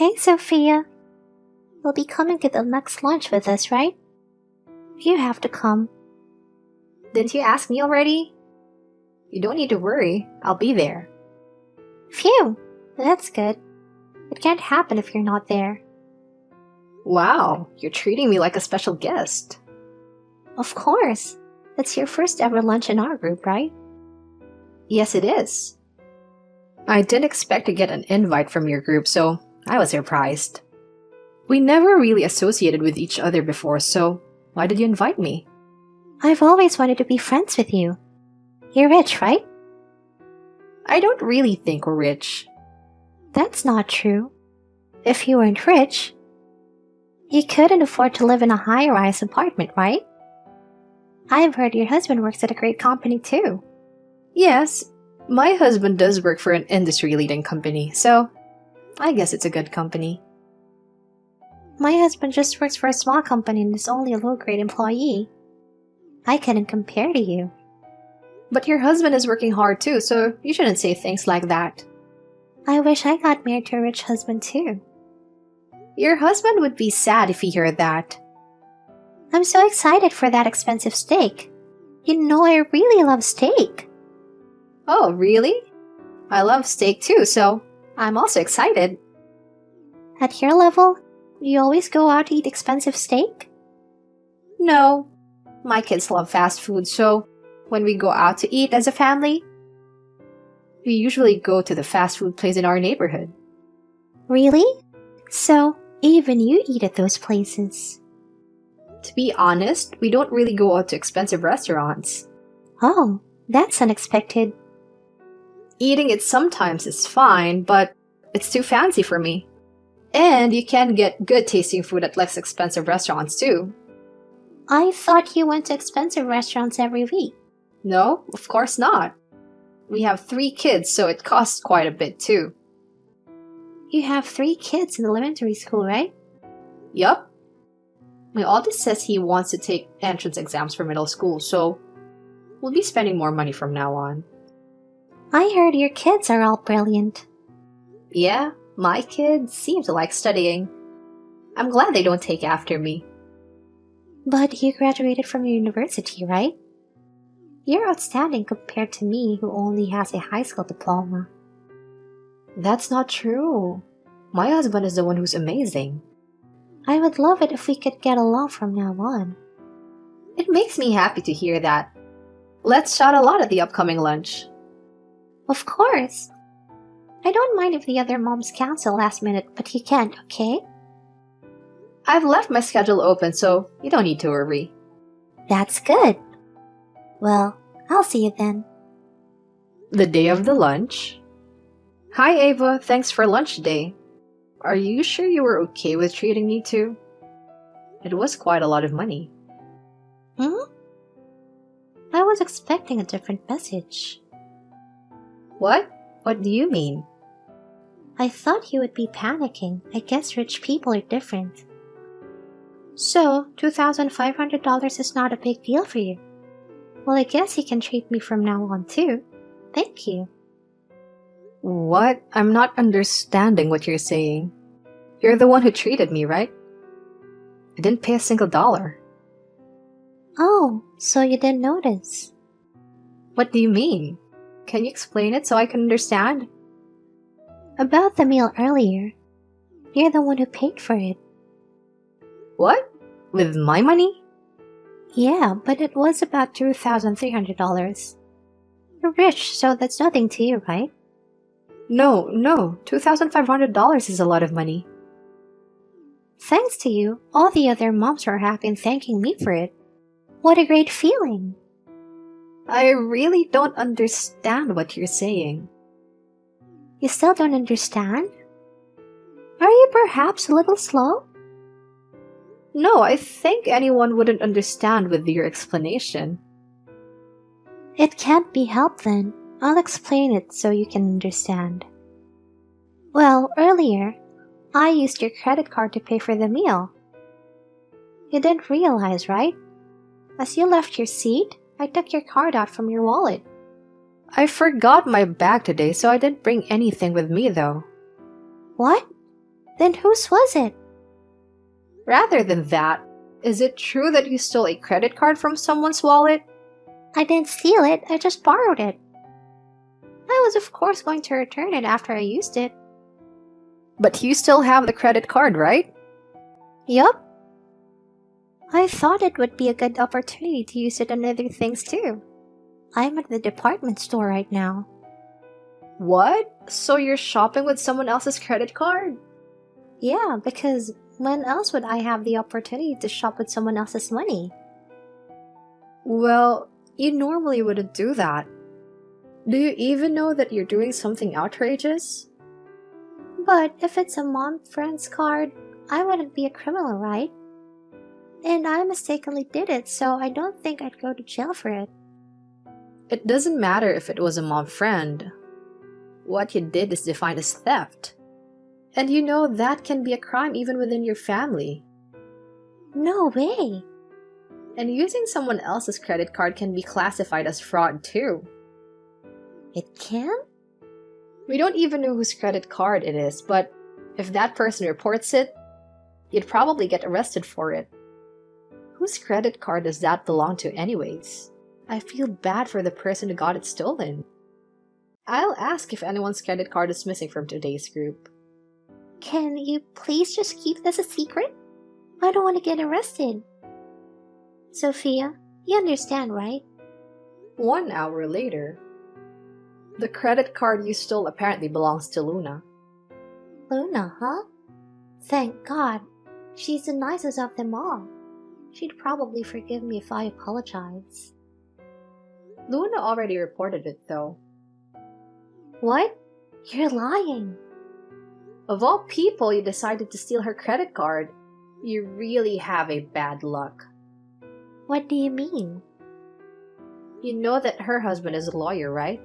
Hey, Sophia. You'll be coming to the next lunch with us, right? You have to come. Didn't you ask me already? You don't need to worry. I'll be there. Phew, that's good. It can't happen if you're not there. Wow, you're treating me like a special guest. Of course. It's your first ever lunch in our group, right? Yes, it is. I didn't expect to get an invite from your group, so I was surprised. We never really associated with each other before, so why did you invite me? I've always wanted to be friends with you. You're rich, right? I don't really think we're rich. That's not true. If you weren't rich, you couldn't afford to live in a high-rise apartment, right? I've heard your husband works at a great company too. Yes, my husband does work for an industry-leading company, so I guess it's a good company. My husband just works for a small company and is only a low-grade employee. I couldn't compare to you. But your husband is working hard too, so you shouldn't say things like that. I wish I got married to a rich husband too. Your husband would be sad if he heard that. I'm so excited for that expensive steak. You know I really love steak. Oh, really? I love steak too, so I'm also excited. At your level, you always go out to eat expensive steak? No, my kids love fast food, so when we go out to eat as a family, we usually go to the fast food place in our neighborhood. Really? So, even you eat at those places? To be honest, we don't really go out to expensive restaurants. Oh, that's unexpected. Eating it sometimes is fine, but it's too fancy for me. And you can get good tasting food at less expensive restaurants too. I thought you went to expensive restaurants every week. No, of course not. We have 3 kids, so it costs quite a bit too. You have 3 kids in elementary school, right? Yup. My oldest says he wants to take entrance exams for middle school, so we'll be spending more money from now on. I heard your kids are all brilliant. Yeah, my kids seem to like studying. I'm glad they don't take after me. But you graduated from university, right? You're outstanding compared to me, who only has a high school diploma. That's not true. My husband is the one who's amazing. I would love it if we could get along from now on. It makes me happy to hear that. Let's shout a lot at the upcoming lunch. Of course. I don't mind if the other moms cancel last minute, but you can't, okay? I've left my schedule open, so you don't need to worry. That's good. Well, I'll see you then. The day of the lunch. Hi Ava, thanks for lunch today. Are you sure you were okay with treating me too? It was quite a lot of money. I was expecting a different message. What? What do you mean? I thought you would be panicking. I guess rich people are different. So, $2,500 is not a big deal for you. Well, I guess you can treat me from now on too. Thank you. What? I'm not understanding what you're saying. You're the one who treated me, right? I didn't pay a single dollar. Oh, so you didn't notice. What do you mean? Can you explain it so I can understand? About the meal earlier. You're the one who paid for it. What? With my money? Yeah, but it was about $2,300. You're rich, so that's nothing to you, right? No, $2,500 is a lot of money. Thanks to you, all the other moms were happy and thanking me for it. What a great feeling. I really don't understand what you're saying. You still don't understand? Are you perhaps a little slow? No, I think anyone wouldn't understand with your explanation. It can't be helped then. I'll explain it so you can understand. Well, earlier, I used your credit card to pay for the meal. You didn't realize, right? As you left your seat, I took your card out from your wallet. I forgot my bag today, so I didn't bring anything with me though. What? Then whose was it? Rather than that, is it true that you stole a credit card from someone's wallet? I didn't steal it, I just borrowed it. I was of course going to return it after I used it. But you still have the credit card, right? Yup. I thought it would be a good opportunity to use it on other things too. I'm at the department store right now. What? So you're shopping with someone else's credit card? Yeah, because when else would I have the opportunity to shop with someone else's money? Well, you normally wouldn't do that. Do you even know that you're doing something outrageous? But if it's a mom friend's card, I wouldn't be a criminal, right? And I mistakenly did it, so I don't think I'd go to jail for it. It doesn't matter if it was a mom friend. What you did is defined as theft. And you know that can be a crime even within your family. No way! And using someone else's credit card can be classified as fraud too. It can? We don't even know whose credit card it is, but if that person reports it, you'd probably get arrested for it. Whose credit card does that belong to anyways? I feel bad for the person who got it stolen. I'll ask if anyone's credit card is missing from today's group. Can you please just keep this a secret? I don't want to get arrested. Sophia, you understand, right? 1 hour later. The credit card you stole apparently belongs to Luna. Luna, huh? Thank God. She's the nicest of them all. She'd probably forgive me if I apologize. Luna already reported it though. What? You're lying. Of all people, you decided to steal her credit card. You really have a bad luck. What do you mean? You know that her husband is a lawyer, right?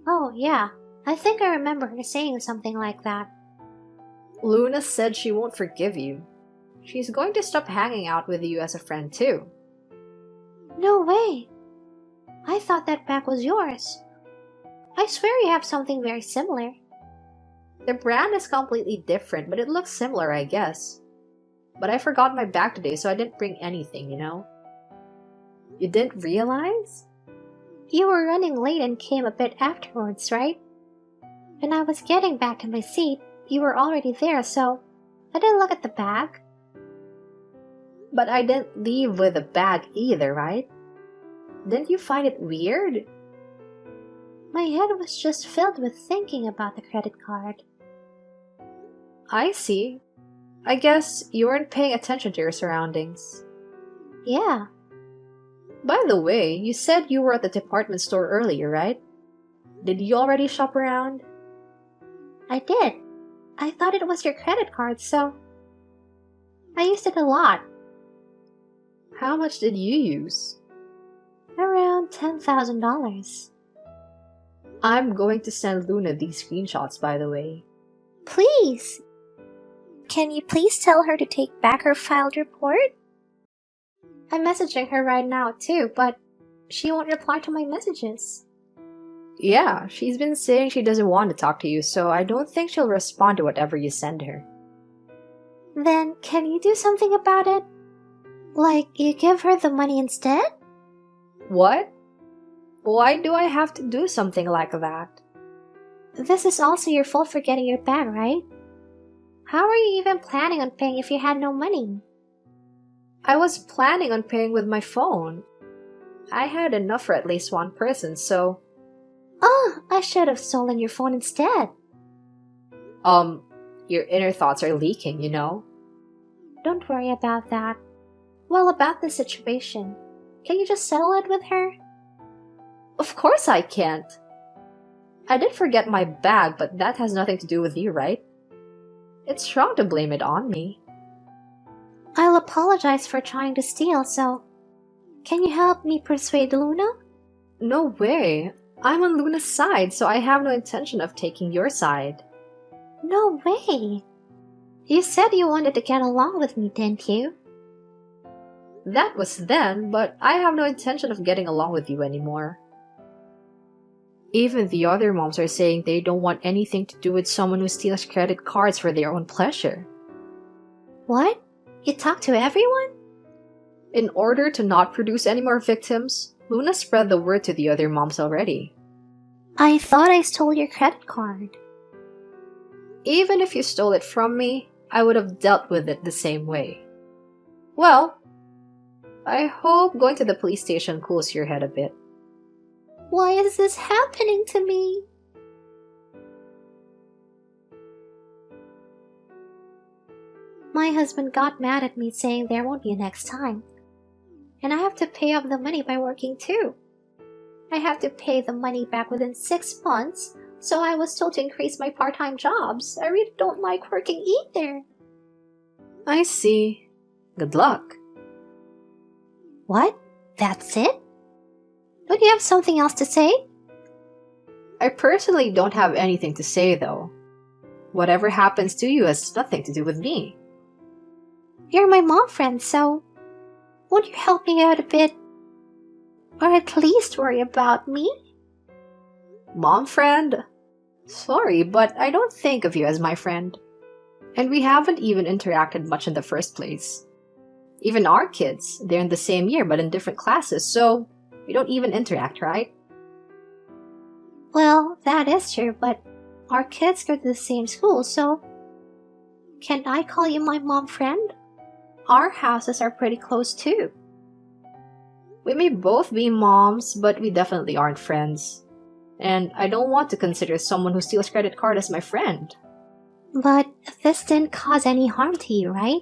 Oh, yeah. I think I remember her saying something like that. Luna said she won't forgive you. She's going to stop hanging out with you as a friend too. No way. I thought that bag was yours. I swear you have something very similar. The brand is completely different, but it looks similar, I guess. But I forgot my bag today, so I didn't bring anything, you know? You didn't realize? You were running late and came a bit afterwards, right? When I was getting back to my seat, you were already there, so I didn't look at the bag. But I didn't leave with a bag either, right? Didn't you find it weird? My head was just filled with thinking about the credit card. I see. I guess you weren't paying attention to your surroundings. Yeah. By the way, you said you were at the department store earlier, right? Did you already shop around? I did. I thought it was your credit card, so I used it a lot. How much did you use? Around $10,000. I'm going to send Luna these screenshots, by the way. Please! Can you please tell her to take back her filed report? I'm messaging her right now too, but she won't reply to my messages. Yeah, she's been saying she doesn't want to talk to you, so I don't think she'll respond to whatever you send her. Then can you do something about it? Like, you give her the money instead? What? Why do I have to do something like that? This is also your fault for getting your bag, right? How are you even planning on paying if you had no money? I was planning on paying with my phone. I had enough for at least one person, so... Oh, I should have stolen your phone instead. Your inner thoughts are leaking, you know? Don't worry about that. Well, about the situation, can you just settle it with her? Of course I can't. I did forget my bag, but that has nothing to do with you, right? It's wrong to blame it on me. I'll apologize for trying to steal, so can you help me persuade Luna? No way. I'm on Luna's side, so I have no intention of taking your side. No way. You said you wanted to get along with me, didn't you? That was then, but I have no intention of getting along with you anymore. Even the other moms are saying they don't want anything to do with someone who steals credit cards for their own pleasure. What? You talk to everyone? In order to not produce any more victims, Luna spread the word to the other moms already. I thought I stole your credit card. Even if you stole it from me, I would have dealt with it the same way. Well, I hope going to the police station cools your head a bit. Why is this happening to me? My husband got mad at me saying there won't be a next time. And I have to pay off the money by working too. I have to pay the money back within 6 months, so I was told to increase my part-time jobs. I really don't like working either. I see. Good luck. What? That's it? Don't you have something else to say? I personally don't have anything to say though. Whatever happens to you has nothing to do with me. You're my mom friend, so won't you help me out a bit? Or at least worry about me? Mom friend? Sorry, but I don't think of you as my friend. And we haven't even interacted much in the first place. Even our kids, they're in the same year but in different classes, so we don't even interact, right? Well, that is true, but our kids go to the same school, so can I call you my mom friend? Our houses are pretty close too. We may both be moms, but we definitely aren't friends. And I don't want to consider someone who steals credit card as my friend. But this didn't cause any harm to you, right?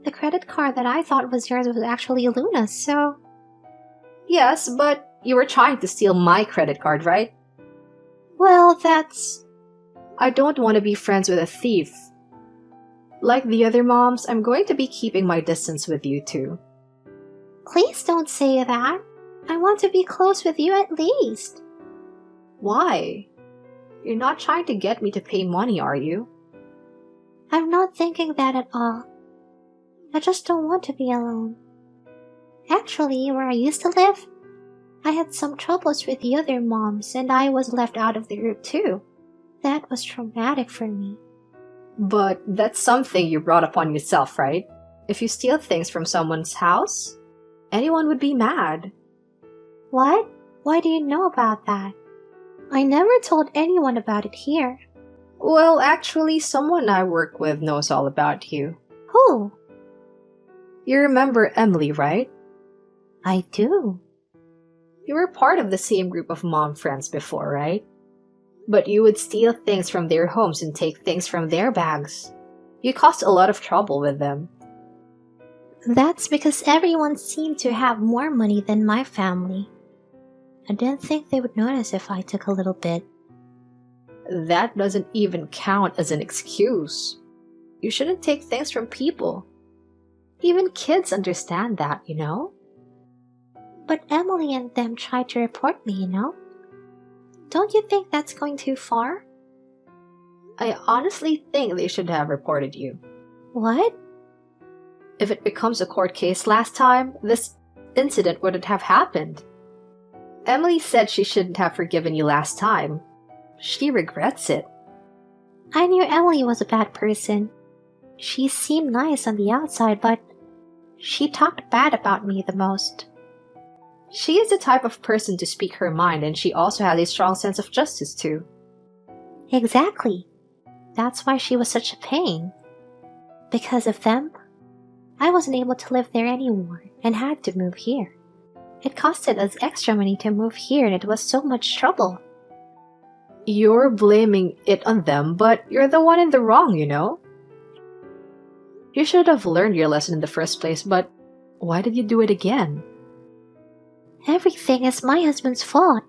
The credit card that I thought was yours was actually Luna's, so... Yes, but you were trying to steal my credit card, right? Well, that's... I don't want to be friends with a thief. Like the other moms, I'm going to be keeping my distance with you too. Please don't say that. I want to be close with you at least. Why? You're not trying to get me to pay money, are you? I'm not thinking that at all. I just don't want to be alone. Actually, where I used to live, I had some troubles with the other moms and I was left out of the group too. That was traumatic for me. But that's something you brought upon yourself, right? If you steal things from someone's house, anyone would be mad. What? Why do you know about that? I never told anyone about it here. Well, actually, someone I work with knows all about you. Who? You remember Emily, right? I do. You were part of the same group of mom friends before, right? But you would steal things from their homes and take things from their bags. You caused a lot of trouble with them. That's because everyone seemed to have more money than my family. I didn't think they would notice if I took a little bit. That doesn't even count as an excuse. You shouldn't take things from people. Even kids understand that, you know? But Emily and them tried to report me, you know? Don't you think that's going too far? I honestly think they should have reported you. What? If it becomes a court case last time, this incident wouldn't have happened. Emily said she shouldn't have forgiven you last time. She regrets it. I knew Emily was a bad person. She seemed nice on the outside, but she talked bad about me the most. She is the type of person to speak her mind, and she also has a strong sense of justice too. Exactly. That's why she was such a pain. Because of them, I wasn't able to live there anymore and had to move here. It costed us extra money to move here and it was so much trouble. You're blaming it on them, but you're the one in the wrong, you know? You should have learned your lesson in the first place, but why did you do it again? Everything is my husband's fault.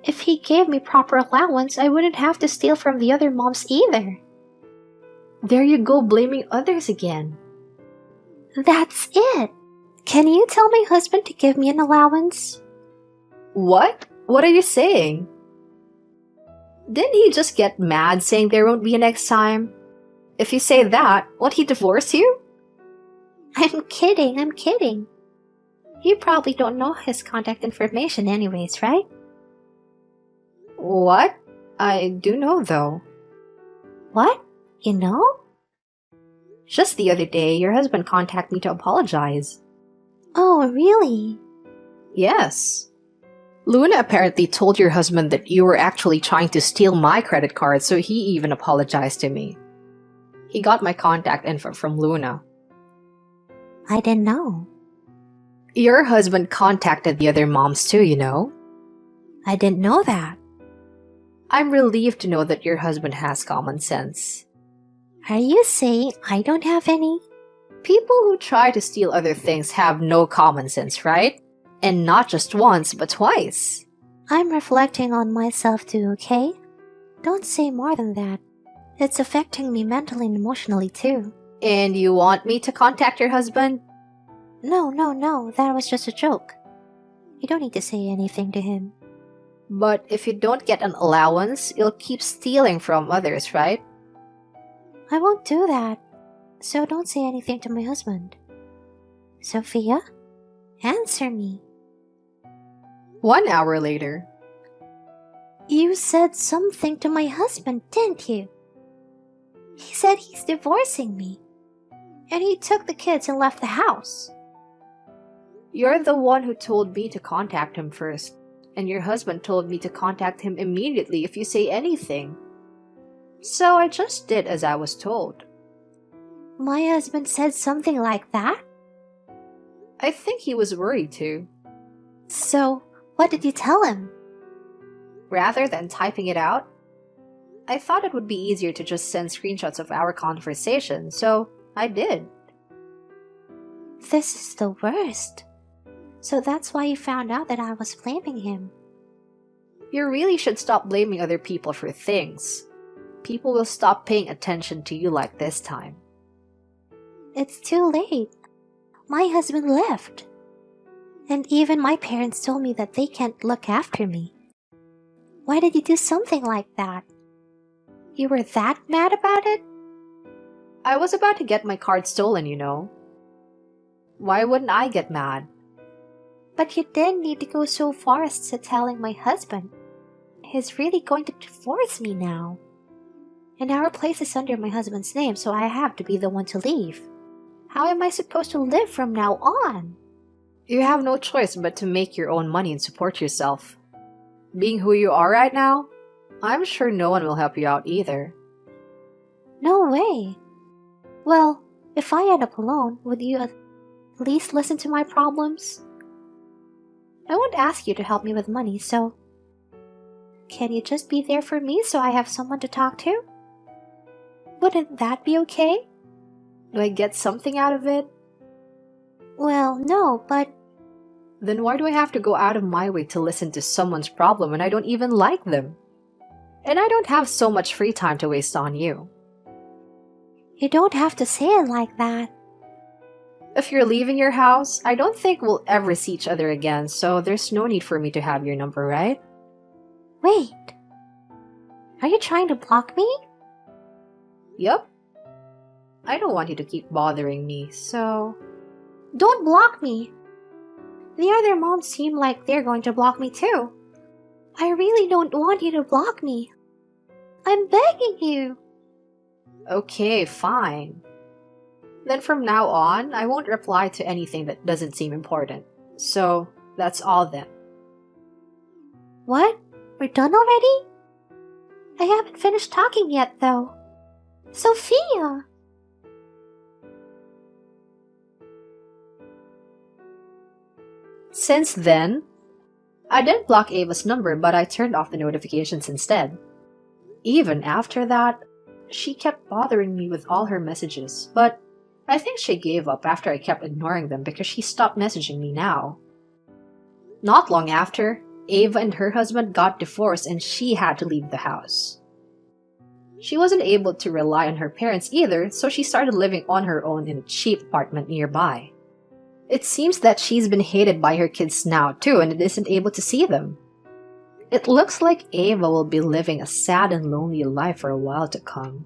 If he gave me proper allowance, I wouldn't have to steal from the other moms either. There you go, blaming others again. That's it. Can you tell my husband to give me an allowance? What? What are you saying? Didn't he just get mad saying there won't be a next time? If you say that, won't he divorce you? I'm kidding. You probably don't know his contact information anyways, right? What? I do know, though. What? You know? Just the other day, your husband contacted me to apologize. Oh, really? Yes. Luna apparently told your husband that you were actually trying to steal my credit card, so he even apologized to me. He got my contact info from Luna. I didn't know. Your husband contacted the other moms too, you know? I didn't know that. I'm relieved to know that your husband has common sense. Are you saying I don't have any? People who try to steal other things have no common sense, right? And not just once, but twice. I'm reflecting on myself too, okay? Don't say more than that. It's affecting me mentally and emotionally too. And you want me to contact your husband? No, that was just a joke. You don't need to say anything to him. But if you don't get an allowance, you'll keep stealing from others, right? I won't do that. So don't say anything to my husband. Sophia, answer me. 1 hour later. You said something to my husband, didn't you? He said he's divorcing me. And he took the kids and left the house. You're the one who told me to contact him first. And your husband told me to contact him immediately if you say anything. So I just did as I was told. My husband said something like that? I think he was worried too. So, what did you tell him? Rather than typing it out, I thought it would be easier to just send screenshots of our conversation, so I did. This is the worst. So that's why you found out that I was blaming him. You really should stop blaming other people for things. People will stop paying attention to you like this time. It's too late. My husband left. And even my parents told me that they can't look after me. Why did you do something like that? You were that mad about it? I was about to get my card stolen, you know. Why wouldn't I get mad? But you didn't need to go so far as to telling my husband. He's really going to divorce me now. And our place is under my husband's name, so I have to be the one to leave. How am I supposed to live from now on? You have no choice but to make your own money and support yourself. Being who you are right now, I'm sure no one will help you out either. No way. Well, if I end up alone, would you at least listen to my problems? I won't ask you to help me with money, so... Can you just be there for me so I have someone to talk to? Wouldn't that be okay? Do I get something out of it? Well, no, but... Then why do I have to go out of my way to listen to someone's problem when I don't even like them? And I don't have so much free time to waste on you. You don't have to say it like that. If you're leaving your house, I don't think we'll ever see each other again, so there's no need for me to have your number, right? Wait. Are you trying to block me? Yup. I don't want you to keep bothering me, so... Don't block me. The other moms seem like they're going to block me too. I really don't want you to block me. I'm begging you. Okay, fine. Then from now on, I won't reply to anything that doesn't seem important. So, that's all then. What? We're done already? I haven't finished talking yet, though. Sophia! Since then, I didn't block Ava's number, but I turned off the notifications instead. Even after that, she kept bothering me with all her messages, but I think she gave up after I kept ignoring them because she stopped messaging me now. Not long after, Ava and her husband got divorced and she had to leave the house. She wasn't able to rely on her parents either, so she started living on her own in a cheap apartment nearby. It seems that she's been hated by her kids now too and isn't able to see them. It looks like Ava will be living a sad and lonely life for a while to come.